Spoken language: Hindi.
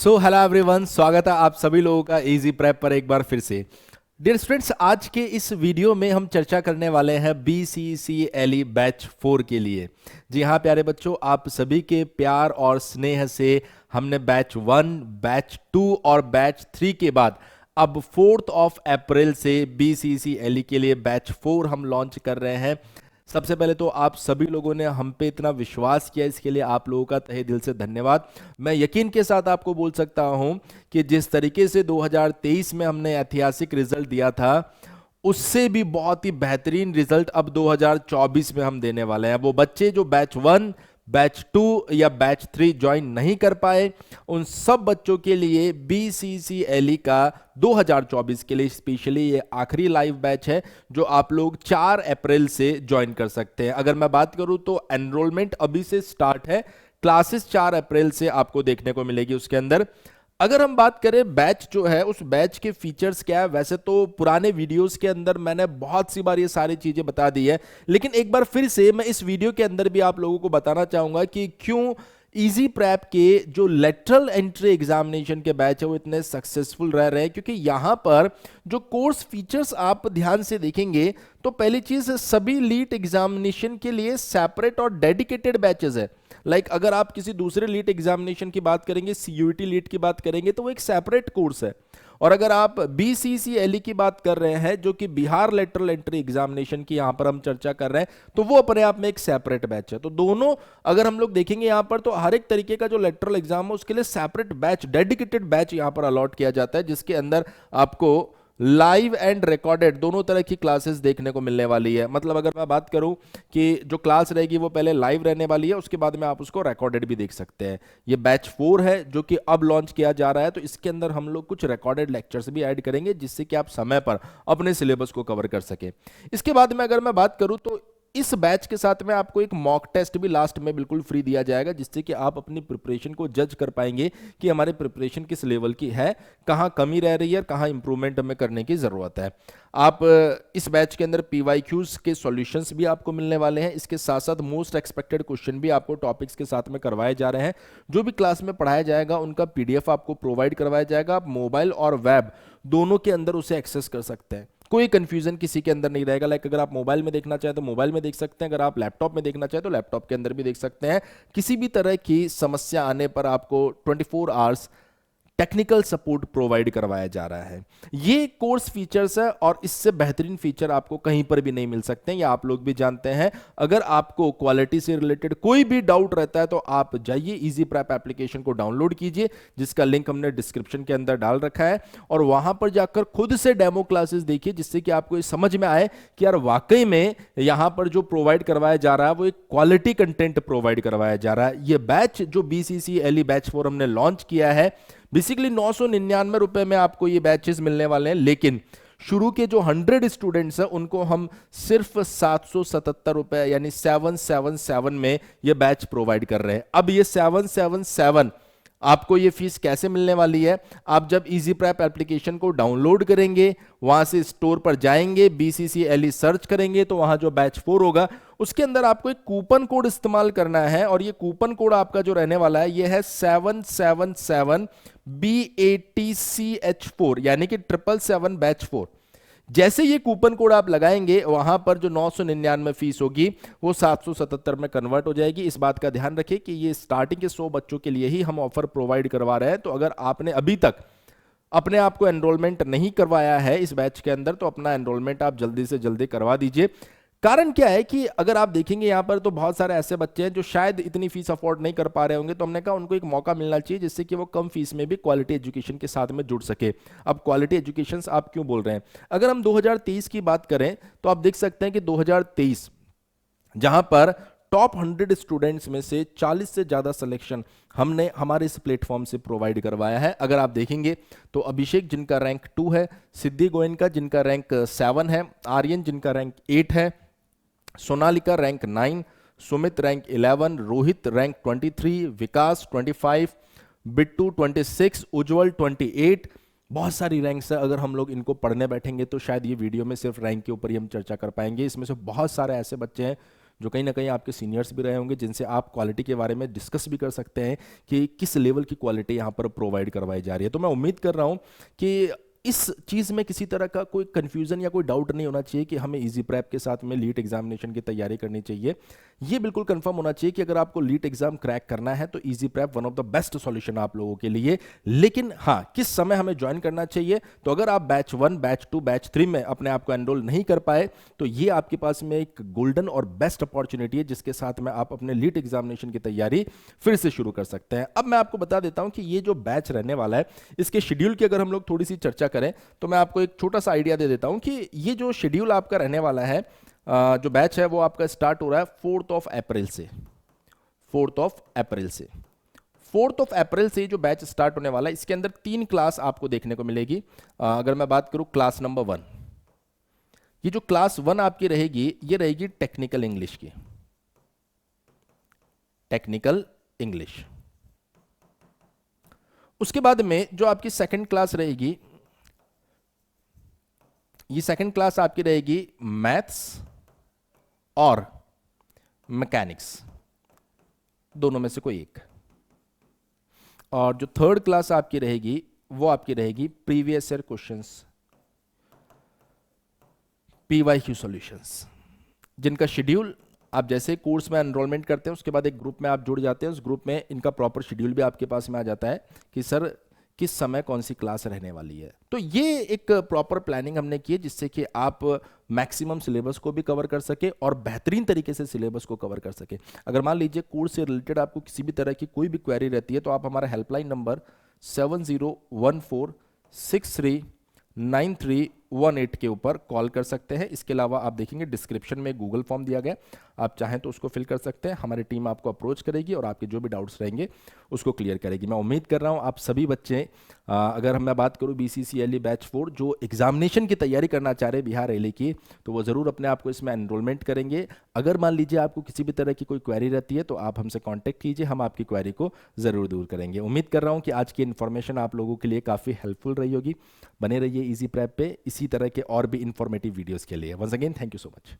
सो हेलो एवरीवन, स्वागत है आप सभी लोगों का इजी प्रेप पर एक बार फिर से। डियर स्टूडेंट्स, आज के इस वीडियो में हम चर्चा करने वाले हैं BCCLE बैच 4 के लिए। जी हाँ प्यारे बच्चों, आप सभी के प्यार और स्नेह से हमने बैच 1, बैच 2 और बैच 3 के बाद अब 4 अप्रैल से BCCLE के लिए बैच 4 हम लॉन्च कर रहे हैं। सबसे पहले तो आप सभी लोगों ने हम पे इतना विश्वास किया, इसके लिए आप लोगों का तहे दिल से धन्यवाद। मैं यकीन के साथ आपको बोल सकता हूं कि जिस तरीके से 2023 में हमने ऐतिहासिक रिजल्ट दिया था, उससे भी बहुत ही बेहतरीन रिजल्ट अब 2024 में हम देने वाले हैं। वो बच्चे जो बैच 1, बैच 2 या बैच 3 ज्वाइन नहीं कर पाए, उन सब बच्चों के लिए BCCLE का 2024 के लिए स्पेशली ये आखिरी लाइव बैच है जो आप लोग 4 अप्रैल से ज्वाइन कर सकते हैं। अगर मैं बात करूं तो एनरोलमेंट अभी से स्टार्ट है, क्लासेस 4 अप्रैल से आपको देखने को मिलेगी उसके अंदर। अगर हम बात करें बैच जो है, उस बैच के फीचर्स क्या है, वैसे तो पुराने वीडियोस के अंदर मैंने बहुत सी बार ये सारी चीजें बता दी है, लेकिन एक बार फिर से मैं इस वीडियो के अंदर भी आप लोगों को बताना चाहूंगा कि क्यों इजी प्रैप के जो लेटरल एंट्री एग्जामिनेशन के बैच है वो इतने सक्सेसफुल रह रहे हैं। क्योंकि यहां पर जो कोर्स फीचर्स आप ध्यान से देखेंगे तो पहली चीज, सभी लीट एग्जामिनेशन के लिए सेपरेट और डेडिकेटेड बैचेस है। अगर आप किसी दूसरे लीट एग्जामिनेशन की बात करेंगे, CUET लीट की बात करेंगे, तो वो एक सेपरेट कोर्स है। और अगर आप BCCLE की बात कर रहे हैं, जो कि बिहार लेटरल एंट्री एग्जामिनेशन की यहां पर हम चर्चा कर रहे हैं, तो वो अपने आप में एक सेपरेट बैच है। तो दोनों अगर हम लोग देखेंगे यहां पर, तो हर एक तरीके का जो लेटरल एग्जाम है उसके लिए सेपरेट बैच, डेडिकेटेड बैच यहां पर अलॉट किया जाता है, जिसके अंदर आपको लाइव एंड रिकॉर्डेड दोनों तरह की क्लासेस देखने को मिलने वाली है। मतलब अगर मैं बात करूं कि जो क्लास रहेगी वो पहले लाइव रहने वाली है, उसके बाद में आप उसको रिकॉर्डेड भी देख सकते हैं। ये बैच 4 है जो कि अब लॉन्च किया जा रहा है, तो इसके अंदर हम लोग कुछ रिकॉर्डेड लेक्चर्स भी ऐड करेंगे जिससे कि आप समय पर अपने सिलेबस को कवर कर सके। इसके बाद में अगर मैं बात करूं तो इस बैच के साथ में आपको एक मॉक टेस्ट भी लास्ट में बिल्कुल फ्री दिया जाएगा, जिससे कि आप अपनी प्रिपरेशन को जज कर पाएंगे कि हमारी प्रिपरेशन किस लेवल की है, कहां कमी रह रही है, कहां इंप्रूवमेंट हमें करने की जरूरत है। आप इस बैच के अंदर PYQs के सॉल्यूशंस भी आपको मिलने वाले हैं। इसके साथ साथ मोस्ट एक्सपेक्टेड क्वेश्चन भी आपको टॉपिक्स के साथ में करवाए जा रहे हैं। जो भी क्लास में पढ़ाया जाएगा उनका PDF आपको प्रोवाइड करवाया जाएगा। आप मोबाइल और वेब दोनों के अंदर उसे एक्सेस कर सकते हैं, कोई कंफ्यूजन किसी के अंदर नहीं रहेगा। अगर आप मोबाइल में देखना चाहें तो मोबाइल में देख सकते हैं, अगर आप लैपटॉप में देखना चाहें तो लैपटॉप के अंदर भी देख सकते हैं। किसी भी तरह की समस्या आने पर आपको 24 आवर्स टेक्निकल सपोर्ट प्रोवाइड करवाया जा रहा है। ये कोर्स फीचर्स है और इससे बेहतरीन फीचर आपको कहीं पर भी नहीं मिल सकते हैं, ये आप लोग भी जानते हैं। अगर आपको क्वालिटी से रिलेटेड कोई भी डाउट रहता है तो आप जाइए इजी प्रैप एप्लीकेशन को डाउनलोड कीजिए, जिसका लिंक हमने डिस्क्रिप्शन के अंदर डाल रखा है, और वहां पर जाकर खुद से डेमो क्लासेस देखिए, जिससे कि आपको ये समझ में आए कि यार वाकई में यहां पर जो प्रोवाइड करवाया जा रहा है वो एक क्वालिटी कंटेंट प्रोवाइड करवाया जा रहा है। ये बैच जो BCCLE बैच 4 हमने लॉन्च किया है, बेसिकली 999 रुपए में आपको ये बैचेस मिलने वाले हैं, लेकिन शुरू के जो 100 स्टूडेंट्स हैं उनको हम सिर्फ 777 रुपए यानी 777 में ये बैच प्रोवाइड कर रहे हैं। अब ये 777 आपको ये फीस कैसे मिलने वाली है? आप जब इजी प्रैप एप्लीकेशन को डाउनलोड करेंगे, वहां से स्टोर पर जाएंगे, BCCLE सर्च करेंगे, तो वहां जो बैच 4 होगा उसके अंदर आपको एक कूपन कोड इस्तेमाल करना है, और ये कूपन कोड आपका जो रहने वाला है ये है 777 BATCH4, यानी कि 777 बैच 4। जैसे ये कूपन कोड आप लगाएंगे, वहां पर जो 999 फीस होगी वो 777 में कन्वर्ट हो जाएगी। इस बात का ध्यान रखिए कि ये स्टार्टिंग के 100 बच्चों के लिए ही हम ऑफर प्रोवाइड करवा रहे हैं। तो अगर आपने अभी तक अपने आप को एनरोलमेंट नहीं करवाया है इस बैच के अंदर, तो अपना एनरोलमेंट आप जल्दी से जल्दी करवा दीजिए। कारण क्या है कि अगर आप देखेंगे यहाँ पर तो बहुत सारे ऐसे बच्चे हैं जो शायद इतनी फीस अफोर्ड नहीं कर पा रहे होंगे, तो हमने कहा उनको एक मौका मिलना चाहिए जिससे कि वो कम फीस में भी क्वालिटी एजुकेशन के साथ में जुड़ सके। अब क्वालिटी एजुकेशन आप क्यों बोल रहे हैं? अगर हम 2023 की बात करें तो आप देख सकते हैं कि 2023 जहां पर टॉप 100 स्टूडेंट्स में से 40 से ज्यादा सिलेक्शन हमने हमारे इस प्लेटफॉर्म से प्रोवाइड करवाया है। अगर आप देखेंगे तो अभिषेक जिनका रैंक 2 है, सिद्धि गोयनका जिनका रैंक 7 है, आर्यन जिनका रैंक 8 है, Sonalika rank 9, Sumit rank 11, Rohit rank 23, विकास 25, बिट्टू 26, उज्जवल 28। बहुत सारी रैंक्स है। अगर हम लोग इनको पढ़ने बैठेंगे तो शायद ये वीडियो में सिर्फ रैंक के ऊपर ही हम चर्चा कर पाएंगे। इसमें से बहुत सारे ऐसे बच्चे हैं जो कहीं ना कहीं आपके सीनियर्स भी रहे होंगे, जिनसे आप क्वालिटी के बारे में डिस्कस भी कर सकते हैं कि किस लेवल की क्वालिटी यहाँ पर प्रोवाइड करवाई जा रही है। तो मैं उम्मीद कर रहा हूँ कि इस चीज़ में किसी तरह का कोई कन्फ्यूज़न या कोई डाउट नहीं होना चाहिए कि हमें इजी प्रेप के साथ में लीट एग्जामिनेशन की तैयारी करनी चाहिए। ये बिल्कुल कंफर्म होना चाहिए कि अगर आपको लीट एग्जाम क्रैक करना है तो easy prep one of the best solution आप लोगों के लिए। लेकिन हाँ, किस समय हमें ज्वाइन करना चाहिए, तो अगर आप बैच 1, बैच 2, बैच 3 में अपने आप को एनरोल नहीं कर पाए तो ये आपके पास में एक गोल्डन और बेस्ट अपॉर्चुनिटी है जिसके साथ में आप अपने लीट एग्जामिनेशन की तैयारी फिर से शुरू कर सकते हैं। अब मैं आपको बता देता हूं कि ये जो बैच रहने वाला है, इसके शेड्यूल की अगर हम लोग थोड़ी सी चर्चा करें तो मैं आपको एक छोटा सा आइडिया दे देता हूं कि ये जो शेड्यूल आपका रहने वाला है, जो बैच है वो आपका स्टार्ट हो रहा है 4 अप्रैल से। 4 अप्रैल से 4 अप्रैल से जो बैच स्टार्ट होने वाला है, इसके अंदर 3 क्लास आपको देखने को मिलेगी। अगर मैं बात करूं क्लास नंबर 1, ये जो क्लास 1 आपकी रहेगी ये रहेगी टेक्निकल इंग्लिश की, टेक्निकल इंग्लिश। उसके बाद में जो आपकी सेकंड क्लास रहेगी, ये सेकंड क्लास आपकी रहेगी मैथ्स और मैकेनिक्स, दोनों में से कोई एक। और जो थर्ड क्लास आपकी रहेगी वो आपकी रहेगी previous year questions, PYQ solutions, जिनका शेड्यूल आप जैसे कोर्स में एनरोलमेंट करते हैं उसके बाद एक ग्रुप में आप जुड़ जाते हैं। उस ग्रुप में इनका प्रॉपर शेड्यूल भी आपके पास में आ जाता है कि सर किस समय कौन सी क्लास रहने वाली है। तो ये एक प्रॉपर प्लानिंग हमने की है जिससे कि आप मैक्सिमम सिलेबस को भी कवर कर सके और बेहतरीन तरीके से सिलेबस को कवर कर सके। अगर मान लीजिए कोर्स से रिलेटेड आपको किसी भी तरह की कोई भी क्वेरी रहती है तो आप हमारा हेल्पलाइन नंबर 7014639318 के ऊपर कॉल कर सकते हैं। इसके अलावा आप देखेंगे डिस्क्रिप्शन में गूगल फॉर्म दिया गया, आप चाहें तो उसको फिल कर सकते हैं। हमारी टीम आपको अप्रोच करेगी और आपके जो भी डाउट्स रहेंगे उसको क्लियर करेगी। मैं उम्मीद कर रहा हूं आप सभी बच्चे, अगर मैं बात करूं BCCLE बैच 4 जो एग्जामिनेशन की तैयारी करना चाह रहे हैं बिहार एली की, तो वो ज़रूर अपने आप को इसमें एनरोलमेंट करेंगे। अगर मान लीजिए आपको किसी भी तरह की कोई क्वेरी रहती है तो आप हमसे कॉन्टैक्ट कीजिए, हम आपकी क्वेरी को ज़रूर दूर करेंगे। उम्मीद कर रहा हूँ कि आज की इन्फॉर्मेशन आप लोगों के लिए काफ़ी हेल्पफुल रही होगी। बने रहिए इजी प्रेप पे इसी तरह के और भी इंफॉर्मेटिव वीडियोज़ के लिए। Once again thank you so much.